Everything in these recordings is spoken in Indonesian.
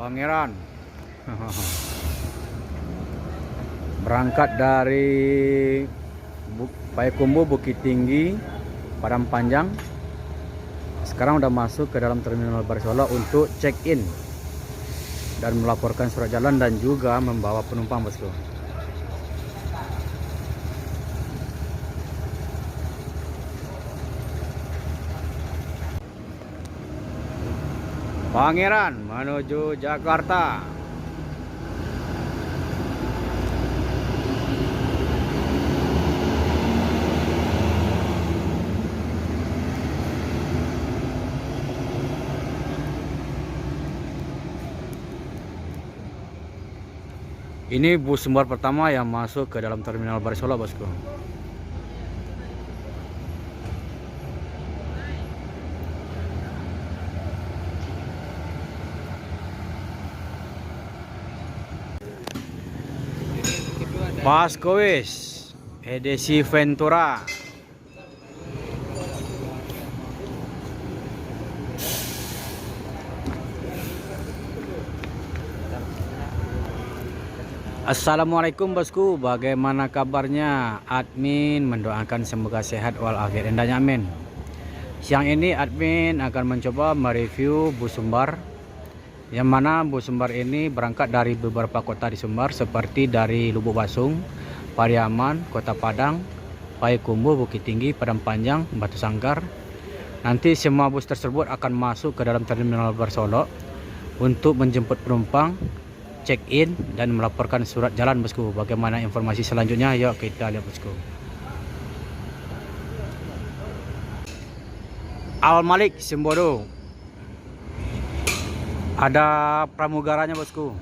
Pangeran. Berangkat dari Payakumbuh, Bukit Tinggi, Padang Panjang. Sekarang udah masuk ke dalam terminal Barcelona untuk check-in dan melaporkan surat jalan dan juga membawa penumpang, bosku. Pangeran menuju Jakarta. Ini bus Sumbar pertama yang masuk ke dalam terminal Barcelona, bosku. Paskowis edisi Ventura. Assalamualaikum, bosku. Bagaimana kabarnya? Admin mendoakan semoga sehat walafiat, endahnya amin. Siang ini admin akan mencoba mereview bus Sumbar, yang mana bus Sumbar ini berangkat dari beberapa kota di Sumbar seperti dari Lubuk Basung, Pariaman, Kota Padang, Payakumbuh, Bukit Tinggi, Padang Panjang, Batu Sangkar. Nanti semua bus tersebut akan masuk ke dalam terminal Barcelona untuk menjemput penumpang, check-in dan melaporkan surat jalan, bosku. Bagaimana informasi selanjutnya? Yuk kita lihat, bosku. Al Malik Simbodo. Ada pramugaranya, bosku.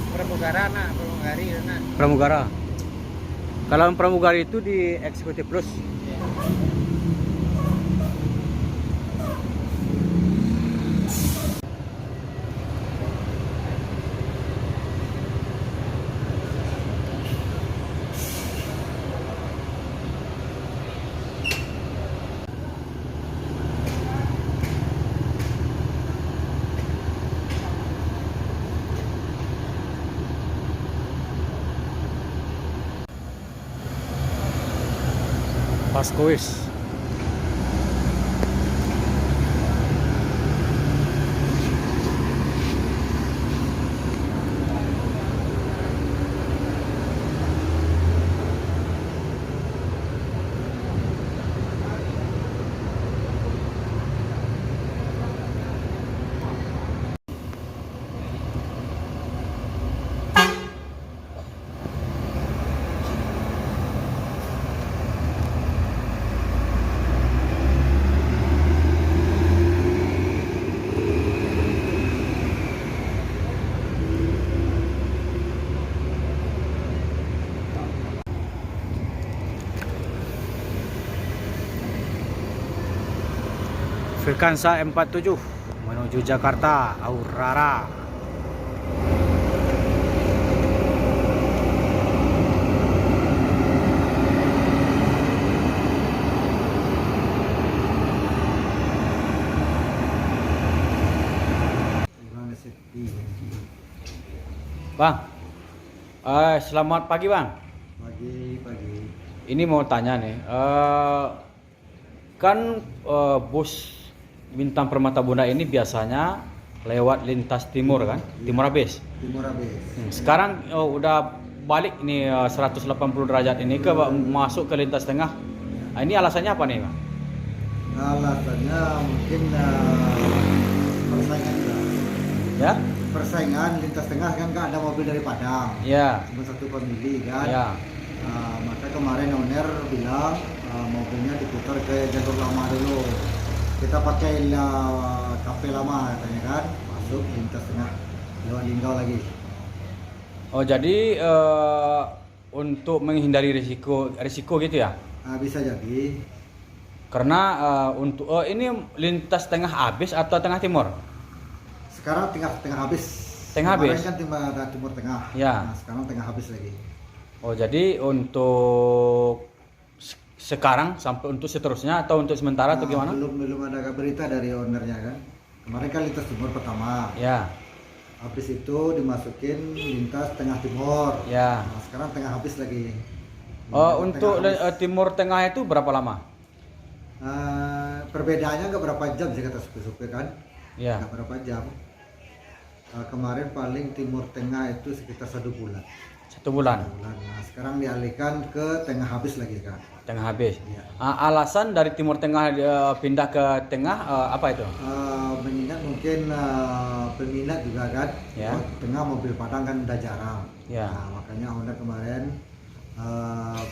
Pramugara nak, pramugari nak. Pramugara. Kalau pramugari itu di Eksekutif Plus. Paskowis. Firkansa M47 menuju Jakarta, Aurora. Bang, selamat pagi, Bang. Pagi. Ini mau tanya nih, kan bus Bintang Permata Bunda ini biasanya lewat lintas timur kan, Timur Abis. Timur Abis. Sekarang udah balik nih 180 derajat ini ke masuk ke lintas tengah. Nah, ini alasannya apa nih, Pak? Alasannya mungkin persaingan juga. Ya? Persaingan lintas tengah kan nggak ada mobil dari Padang. Ya. Cuma satu family kan. Ya. Maka kemarin owner bilang mobilnya diputar ke jalur lama dulu. Kita pakai KP lama katanya kan, masuk lintas tengah lewat Linggau lagi. Oh, jadi untuk menghindari risiko gitu ya? Bisa jadi. Karena untuk ini lintas tengah habis atau tengah timur? Sekarang tengah habis. Tengah Kemarin habis. kan timur tengah. Ya. Nah, sekarang tengah habis lagi. Oh, jadi untuk sekarang sampai untuk seterusnya atau untuk sementara atau gimana? Belum ada berita dari ownernya kan. Kemarin kan lintas timur pertama. Ya. Habis itu dimasukin lintas tengah timur. Ya. Nah, sekarang tengah habis lagi. Oh, Lintas untuk tengah habis. timur tengah itu berapa lama? Perbedaannya nggak berapa jam sih kata supir-supir kan. Ya. Nggak berapa jam. Kemarin paling timur tengah itu sekitar 1 bulan. 1 bulan. Nah, sekarang dialihkan ke tengah habis lagi kan. Tengah habis. Iya. Alasan dari timur tengah pindah ke tengah apa itu? Mengingat mungkin peminat juga kan. Ya. Tengah mobil Padang kan udah jarang. Ya. Nah, makanya owner kemarin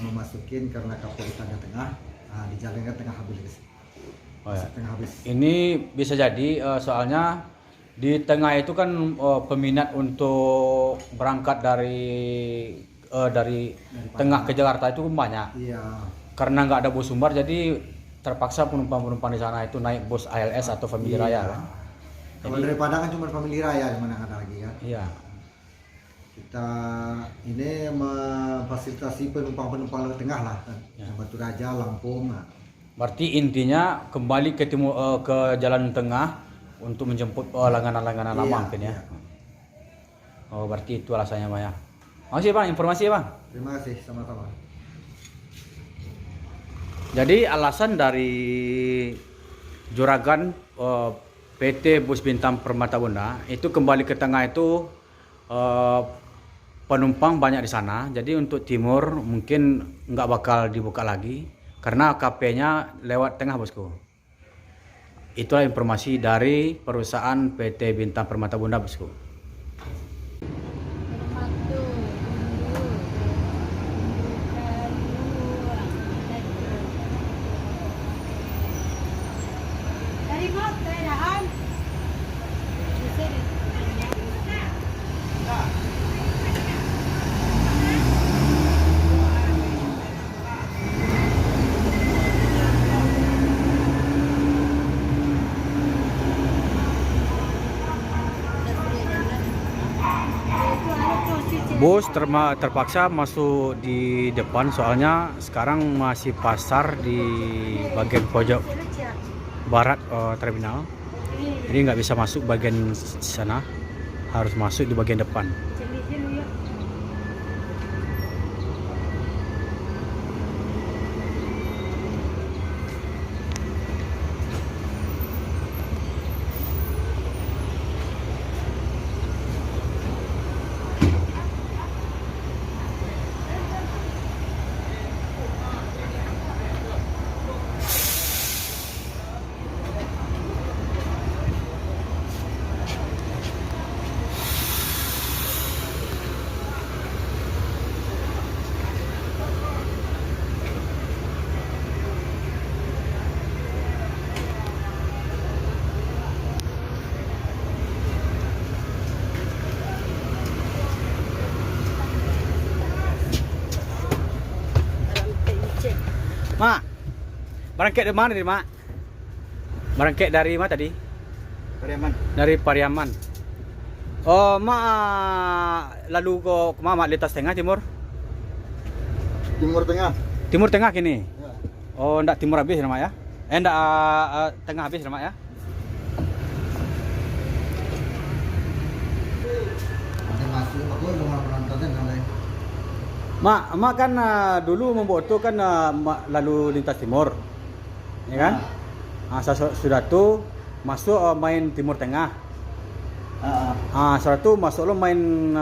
memasukin karena kapasitas tengah, dijalankan tengah habis. Oh, ya. Tengah habis. Ini bisa jadi soalnya di tengah itu kan peminat untuk berangkat dari tengah ke Jakarta itu banyak. Iya. Karena nggak ada bus sumbar, jadi terpaksa penumpang-penumpang di sana itu naik bus ALS atau Family Raya kan. Kalau dari Padang kan cuma Family Raya, mana ada lagi kan. Iya. Kita ini memfasilitasi penumpang-penumpang ke tengah lah kan. Ya. Batu Raja, Lampung. Nah. Berarti intinya kembali ke timur ke jalan tengah untuk menjemput langganan-langganan lama Iya, mungkin ya. iya. Oh, berarti itu alasannya, Bang ya. Makasih, Bang, informasi, Bang. Terima kasih, sama-sama. Jadi alasan dari Juragan PT Bus Bintang Permata Bunda itu kembali ke tengah itu penumpang banyak di sana. Jadi untuk timur mungkin nggak bakal dibuka lagi karena KP-nya lewat tengah, bosku. Itulah informasi dari perusahaan PT Bintang Permata Bunda, bosku. Bus terpaksa masuk di depan soalnya sekarang masih pasar di bagian pojok barat terminal. Jadi nggak bisa masuk bagian sana, harus masuk di bagian depan. Mak, berangkat dari mana nih, Mak? Berangkat dari mana tadi? Pariaman. Dari Pariaman. Oh, Mak lalu ke mana, Mak? Lintas tengah, timur? Timur tengah. Timur tengah kini. Ya. Oh, ndak timur habis ya, Mak ya? Ndak tengah habis ya, Mak ya? Ada masuk, aku rumah penontonnya nggak. Mak kan dulu membuat kan lalu lintas timur, ya kan? Sudah tuh masuk main timur tengah. Sudah tuh masuk lo main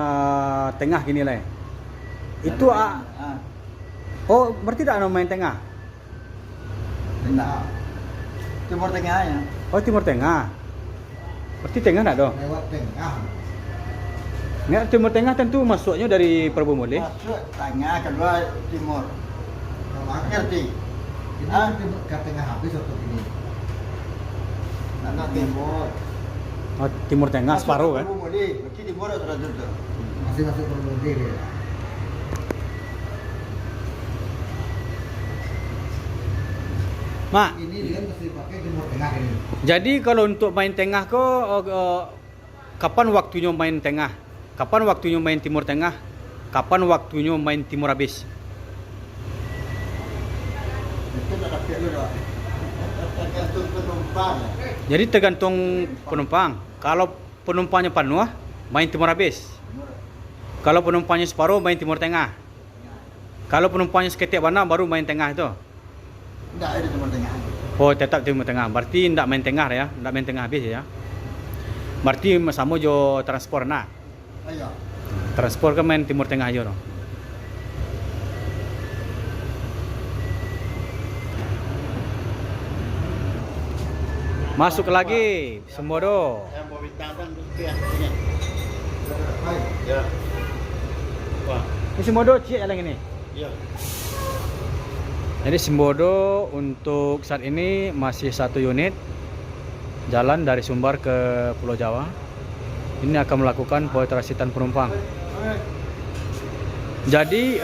tengah gini lah. Itu oh, berarti tidak ada main tengah. Tidak. Timur Tengahnya. Oh, Timur Tengah. Berarti tengah enggak dong? Lewat tengah. Nggak, Timur Tengah tentu masuknya dari Prabu Muli. Masuk tengah, kedua timur. Ngerti? Ini timur ke tengah habis untuk ini. Anak timur. Oh, Timur Tengah separuh kan? Berarti timur sudah tutup. Masih masuk Prabu Muli ya. Mak, Ini dia mesti pakai timur tengah ini. jadi kalau untuk main tengah kok kapan waktunya main tengah? Kapan waktunya main Timur Tengah? Kapan waktunya main Timur habis? Itu tak dapat dulu dah. Tergantung penumpang. Jadi tergantung penumpang. Kalau penumpangnya penuh, main Timur habis. Kalau penumpangnya separuh, main Timur Tengah. Kalau penumpangnya seketik mana, baru main tengah itu. Tidak ada timur tengah. Oh, tetap Timur Tengah. Berarti tidak main tengah ya, tidak main tengah habis ya. Berarti sama jo transport nah. Ayo. Transport kan main Timur Tengah aja dong. Masuk lagi, Sembodo. Yang mau bintang ya. Ya. Wah. Ini Sembodo cik yang ini. Ya. Jadi Sembodo untuk saat ini masih 1 unit jalan dari Sumbar ke Pulau Jawa. Ini akan melakukan pentransiten penumpang. Jadi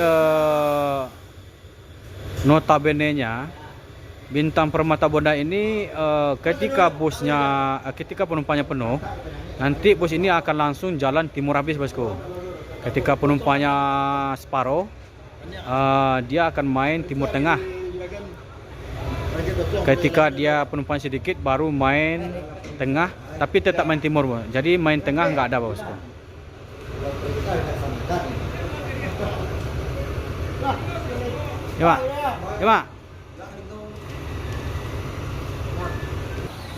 notabene-nya Bintang Permata Bonda ini ketika ketika penumpangnya penuh, nanti bus ini akan langsung jalan timur habis, bosku. Ketika penumpangnya separuh, dia akan main timur tengah. Ketika dia penumpang sedikit, baru main tengah, tapi tetap main timur, bos. Jadi main tengah nggak ada, bosku. Ya, Pak. Ya, Pak.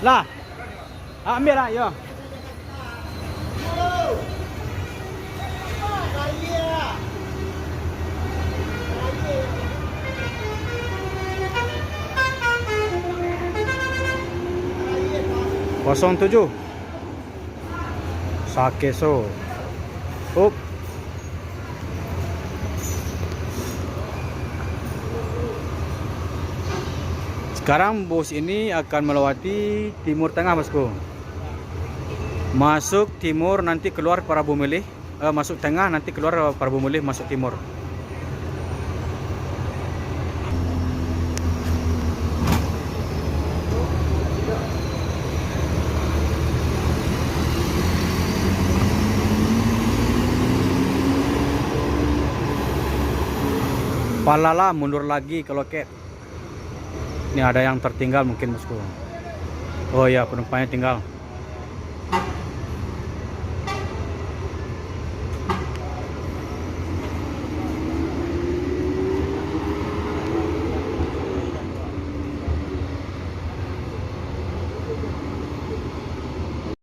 Lah. Ambil lah, yo. Kosong 07 Sakeso. Up. Sekarang bus ini akan melewati Timur Tengah, bosku. Masuk timur, nanti keluar Prabu Muli. Masuk tengah, nanti keluar Prabu Muli, masuk timur. Palala mundur lagi ke loket. Ini ada yang tertinggal mungkin, bosku. Oh ya, penumpangnya tinggal.